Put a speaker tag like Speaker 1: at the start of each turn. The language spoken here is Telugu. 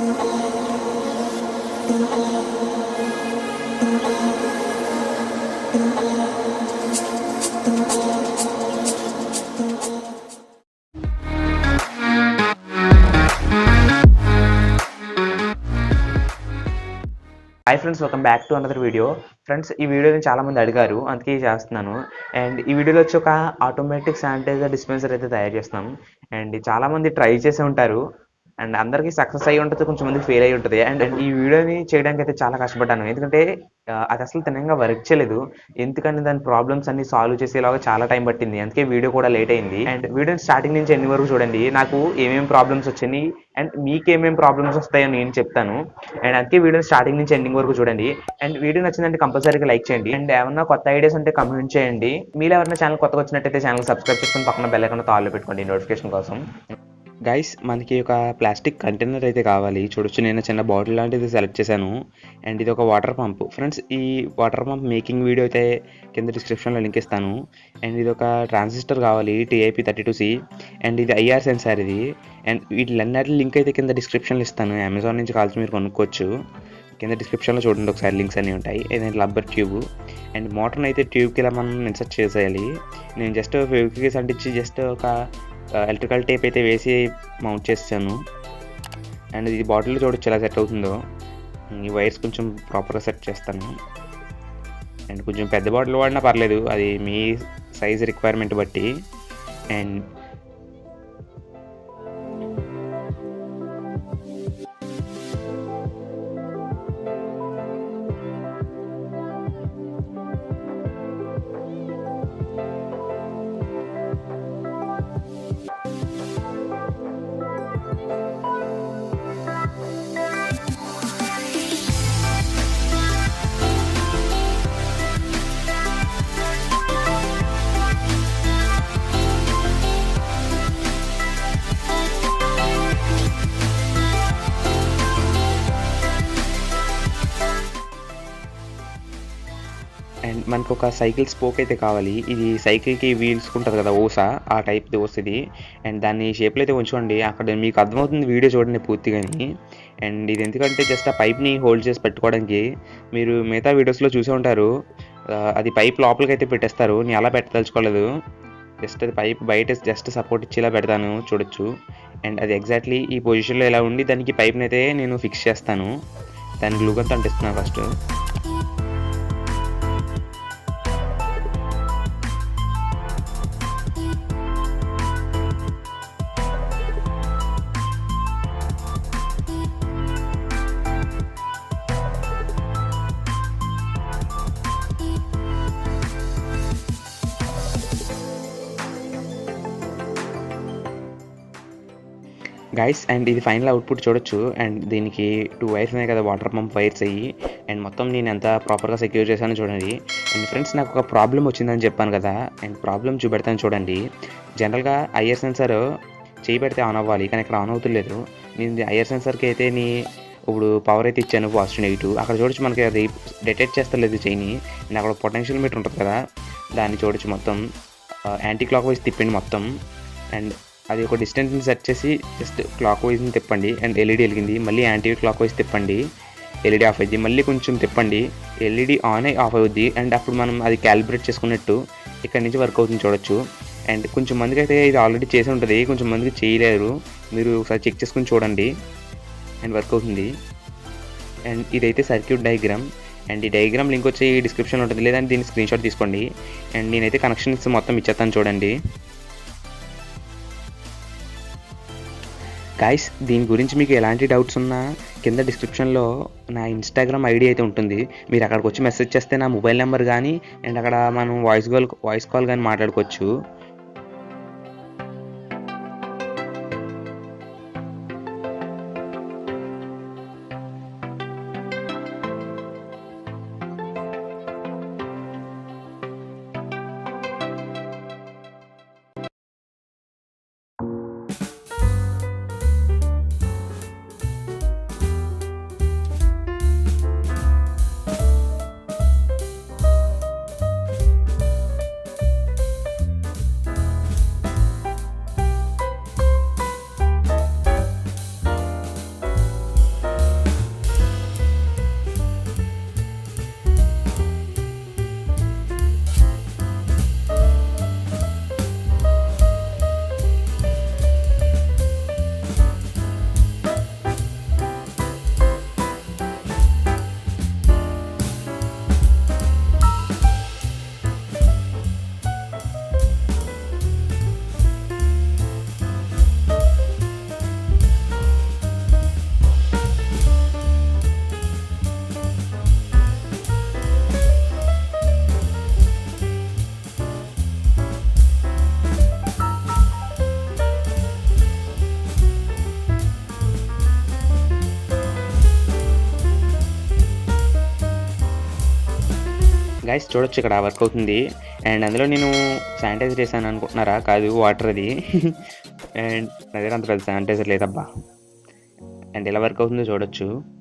Speaker 1: Hi friends, welcome back to another video. Friends, ఈ వీడియోని చాలామంది అడిగారు, అందుకే చేస్తున్నాను. అండ్ ఈ వీడియోలో వచ్చి ఒక ఆటోమేటిక్ శానిటైజర్ డిస్పెన్సర్ అయితే తయారు చేస్తున్నాం. అండ్ చాలామంది ట్రై చేసి ఉంటారు, అండ్ అందరికీ సక్సెస్ అయ్యి ఉంటుంది, కొంచెం మంది ఫెయిల్ అయ్యి ఉంటుంది. అండ్ ఈ వీడియోని చేయడానికి అయితే చాలా కష్టపడ్డాను, ఎందుకంటే అది అసలు తినంగా వర్క్ చేయలేదు. ఎందుకంటే దాని ప్రాబ్లమ్స్ అన్ని సాల్వ్ చేసేలాగా చాలా టైం పట్టింది, అందుకే వీడియో కూడా లేట్ అయింది. అండ్ వీడియోని స్టార్టింగ్ నుంచి ఎండింగ్ వరకు చూడండి, నాకు ఏమేమి ప్రాబ్లమ్స్ వచ్చినాయి అండ్ మీకు ఏమేమి ప్రాబ్లమ్స్ వస్తాయో నేను చెప్తాను. అండ్ అందుకే వీడియో స్టార్టింగ్ నుంచి ఎండింగ్ వరకు చూడండి. అండ్ వీడియో నచ్చిందంటే కంపల్సరీగా లైక్ చేయండి. అండ్ ఏమన్నా కొత్త ఐడియాస్ ఉంటే కమెంట్ చేయండి. మీరు ఎవరైనా ఛానల్ కొత్తగా వచ్చినట్టయితే ఛానల్ సబ్స్క్రైబ్ చేసుకుని పక్కన బెల్ ఐకాన్ ఆల్లో పెట్టుకోండి నోటిఫికేషన్ కోసం. గైస్, మనకి ఒక ప్లాస్టిక్ కంటైనర్ అయితే కావాలి. చూడొచ్చు, నేను చిన్న బాటిల్ లాంటిది సెలెక్ట్ చేశాను. అండ్ ఇది ఒక వాటర్ పంప్. ఫ్రెండ్స్, ఈ వాటర్ పంప్ మేకింగ్ వీడియో అయితే కింద డిస్క్రిప్షన్లో లింక్ ఇస్తాను. అండ్ ఇది ఒక ట్రాన్సిస్టర్ కావాలి, TIP32C. అండ్ ఇది IR సెన్సార్ ఇది. అండ్ వీటిలన్నిటి లింక్ అయితే కింద డిస్క్రిప్షన్లో ఇస్తాను. అమెజాన్ నుంచి కాల్సి మీరు కొనుక్కోవచ్చు. కింద డిస్క్రిప్షన్లో చూడండి ఒకసారి, లింక్స్ అన్నీ ఉంటాయి. ఏదైనా రబ్బర్ ట్యూబ్. అండ్ మోటార్ని అయితే ట్యూబ్కి ఇలా మనం ఇన్సర్ట్ చేసేయాలి. నేను జస్ట్ ఫెవిక్విక్ అంటించి జస్ట్ ఒక ఎలక్ట్రికల్ టేప్ అయితే వేసి మౌంట్ చేస్తాను. అండ్ ఇది బాటిల్లో చూడొచ్చు ఎలా సెట్ అవుతుందో. ఈ వైర్స్ కొంచెం ప్రాపర్గా సెట్ చేస్తాను. అండ్ కొంచెం పెద్ద బాటిల్ వాడినా పర్లేదు, అది మీ సైజ్ రిక్వైర్మెంట్ బట్టి. అండ్ అండ్ మనకు ఒక సైకిల్ స్పోక్ అయితే కావాలి. ఇది సైకిల్కి వీల్స్ ఉంటుంది కదా, ఓసా, ఆ టైప్ది ఓస్ ఇది. అండ్ దాన్ని షేప్లో అయితే ఉంచుకోండి. అక్కడ మీకు అర్థమవుతుంది, వీడియో చూడండి పూర్తిగాని. అండ్ ఇది ఎందుకంటే జస్ట్ ఆ పైప్ని హోల్డ్ చేసి పెట్టుకోవడానికి. మీరు మిగతా వీడియోస్లో చూసే ఉంటారు, అది పైప్ లోపలికి అయితే పెట్టేస్తారు. నేను అలా పెట్టదలుచుకోలేదు, జస్ట్ అది పైప్ బయట జస్ట్ సపోర్ట్ ఇచ్చేలా పెడతాను, చూడొచ్చు. అండ్ అది ఎగ్జాక్ట్లీ ఈ పొజిషన్లో ఇలా ఉండి దానికి పైప్ని అయితే నేను ఫిక్స్ చేస్తాను. దానికి గ్లూగన్తో అంటిస్తున్నాను ఫస్ట్. గైస్, అండ్ ఇది ఫైనల్ అవుట్పుట్ చూడొచ్చు. అండ్ దీనికి 2 వైర్స్ ఉన్నాయి కదా, వాటర్ పంప్ వైర్స్ అయ్యి. అండ్ మొత్తం నేను ఎంత ప్రాపర్గా సెక్యూర్ చేశానో చూడండి. అండ్ ఫ్రెండ్స్, నాకు ఒక ప్రాబ్లం వచ్చిందని చెప్పాను కదా, అండ్ ప్రాబ్లం చూపెడతాను చూడండి. జనరల్గా IR సెన్సార్ చేయి పెడితే ఆన్ అవ్వాలి, కానీ ఇక్కడ ఆన్ అవుతులేదు. నేను IR సెన్సార్కి అయితే ఇప్పుడు పవర్ అయితే ఇచ్చాను, పాజిటివ్ నెగిటివ్. అక్కడ చూడొచ్చు మనకి అది డిటెక్ట్ చేస్తలేదు చెయ్యిని. అండ్ అక్కడ పొటెన్షియల్ మీటర్ ఉంటుంది కదా, దాన్ని చూడొచ్చు. మొత్తం యాంటీ క్లాక్ వైజ్ తిప్పండి మొత్తం. అండ్ అది ఒక డిస్టెన్స్ని సెట్ చేసి జస్ట్ క్లాక్ వైజ్ని తిప్పండి. అండ్ LED వెలిగింది, మళ్ళీ యాంటీ క్లాక్ వైజ్ తిప్పండి, LED ఆఫ్ అయ్యింది. మళ్ళీ కొంచెం తిప్పండి, LED ఆన్ అయ్యి ఆఫ్ అవుద్ది. అండ్ అప్పుడు మనం అది క్యాలిబ్రేట్ చేసుకున్నట్టు ఇక్కడ నుంచి వర్క్ అవుతుంది, చూడొచ్చు. అండ్ కొంచెం మందికి అయితే ఇది ఆల్రెడీ చేసి ఉంటుంది, కొంచెం మందికి చేయలేరు. మీరు ఒకసారి చెక్ చేసుకుని చూడండి. అండ్ వర్క్ అవుతుంది. అండ్ ఇదైతే సర్క్యూట్ డయాగ్రామ్. అండ్ ఈ డయాగ్రామ్ లింక్ వచ్చి డిస్క్రిప్షన్లో ఉంటుంది, లేదంటే దీన్ని స్క్రీన్షాట్ తీసుకోండి. అండ్ నేనైతే కనెక్షన్స్ మొత్తం ఇచ్చేస్తాను చూడండి. గైస్, దీని గురించి మీకు ఎలాంటి డౌట్స్ ఉన్నా కింద డిస్క్రిప్షన్లో నా ఇన్స్టాగ్రామ్ ID అయితే ఉంటుంది. మీరు అక్కడికి వచ్చి మెసేజ్ చేస్తే నా మొబైల్ నెంబర్ కానీ, అండ్ అక్కడ మనం వాయిస్ కాల్ కానీ మాట్లాడుకోవచ్చు. గైస్ చూడొచ్చు ఇక్కడ వర్క్ అవుతుంది. అండ్ అందులో నేను శానిటైజర్ చేశాను అనుకుంటున్నారా? కాదు, వాటర్ అది. అండ్ నా దగ్గర అంత పెద్ద శానిటైజర్ లేదబ్బా. అండ్ ఎలా వర్క్ అవుతుందో చూడొచ్చు.